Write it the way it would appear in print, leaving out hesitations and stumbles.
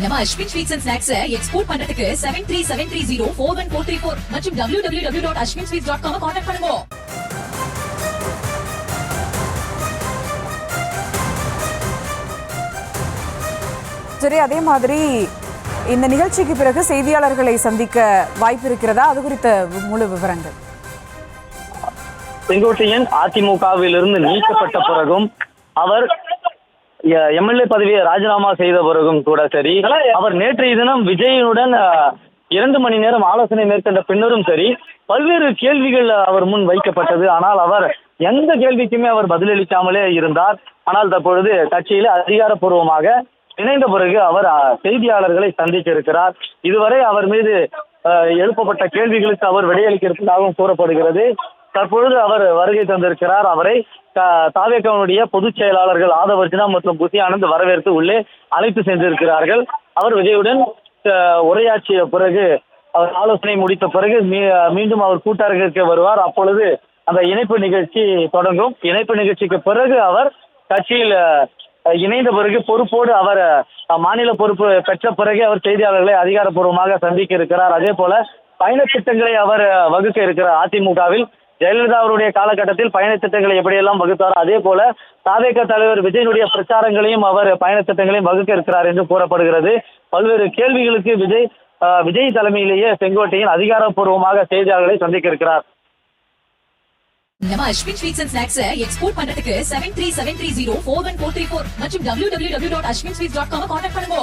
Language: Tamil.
நம்ம Ashwin sweets and snacks export பண்றதுக்கு 7373041434 மற்றும் www.ashwinsweets.com கான்டாக்ட் பண்ணுங்க. சரி, அதே மாதிரி இந்த நிகழ்ச்சிக்கு பிறகு செய்தியாளர்களை சந்திக்க வாய்ப்பு இருக்கிறதா? அது குறித்த முழு விவரங்கள். செங்கோட்டையன் அதிமுகவிலிருந்து நீக்கப்பட்ட பிறகும் அவர் எம்எல்ஏ பதவியை ராஜினாமா செய்த பிறகும் கூட சரி, அவர் நேற்றைய தினம் விஜயனுடன் 2 மணி நேரம் ஆலோசனை மேற்கொண்ட பின்னரும் சரி, பல்வேறு கேள்விகள் அவர் முன் வைக்கப்பட்டது. ஆனால் அவர் எந்த கேள்விக்குமே அவர் பதிலளிக்காமலே இருந்தார். ஆனால் தற்பொழுது கட்சியில் அதிகாரப்பூர்வமாக இணைந்த பிறகு அவர் செய்தியாளர்களை சந்திக்க இருக்கிறார். இதுவரை அவர் மீது எழுப்பப்பட்ட கேள்விகளுக்கு அவர் விடையளிக்கிறதாகவும் கூறப்படுகிறது. தற்பொழுது அவர் வருகை தந்திருக்கிறார். அவரை தாவேகனுடைய பொதுச் செயலாளர்கள் ஆதவர்ஜனா மற்றும் புசி ஆனந்த் வரவேற்று உள்ளே அழைத்து சென்றிருக்கிறார்கள். அவர் விஜயுடன் உரையாற்றிய பிறகு, அவர் ஆலோசனை முடித்த பிறகு மீண்டும் அவர் கூட்டரங்கிற்கு வருவார். அப்பொழுது அந்த இணைப்பு நிகழ்ச்சி தொடங்கும். இணைப்பு நிகழ்ச்சிக்கு பிறகு அவர் கட்சியில் இணைந்த பிறகு பொறுப்போடு அவர் மாநில பொறுப்பு பெற்ற பிறகு அவர் செய்தியாளர்களை அதிகாரப்பூர்வமாக சந்திக்க இருக்கிறார். அதே போல பயண திட்டங்களை அவர் வகுக்க இருக்கிறார். அதிமுகவில் ஜெயலலிதா அவருடைய காலகட்டத்தில் பயண திட்டங்களை எப்படியெல்லாம் வகுத்தார், அதே போல தாவேக தலைவர் விஜயனுடைய பிரச்சாரங்களையும் அவர் பயண திட்டங்களையும் வகுக்க இருக்கிறார் என்று கூறப்படுகிறது. பல்வேறு கேள்விகளுக்கு விஜய் தலைமையிலேயே செங்கோட்டையின் அதிகாரப்பூர்வமாக செய்தியாளர்களை சந்திக்க இருக்கிறார். நம்ம Ashwin sweets and snacks export பண்றதுக்கு 7373041434 மற்றும் www.ashwinsweets.com கான்டாக்ட் பண்ணுங்க.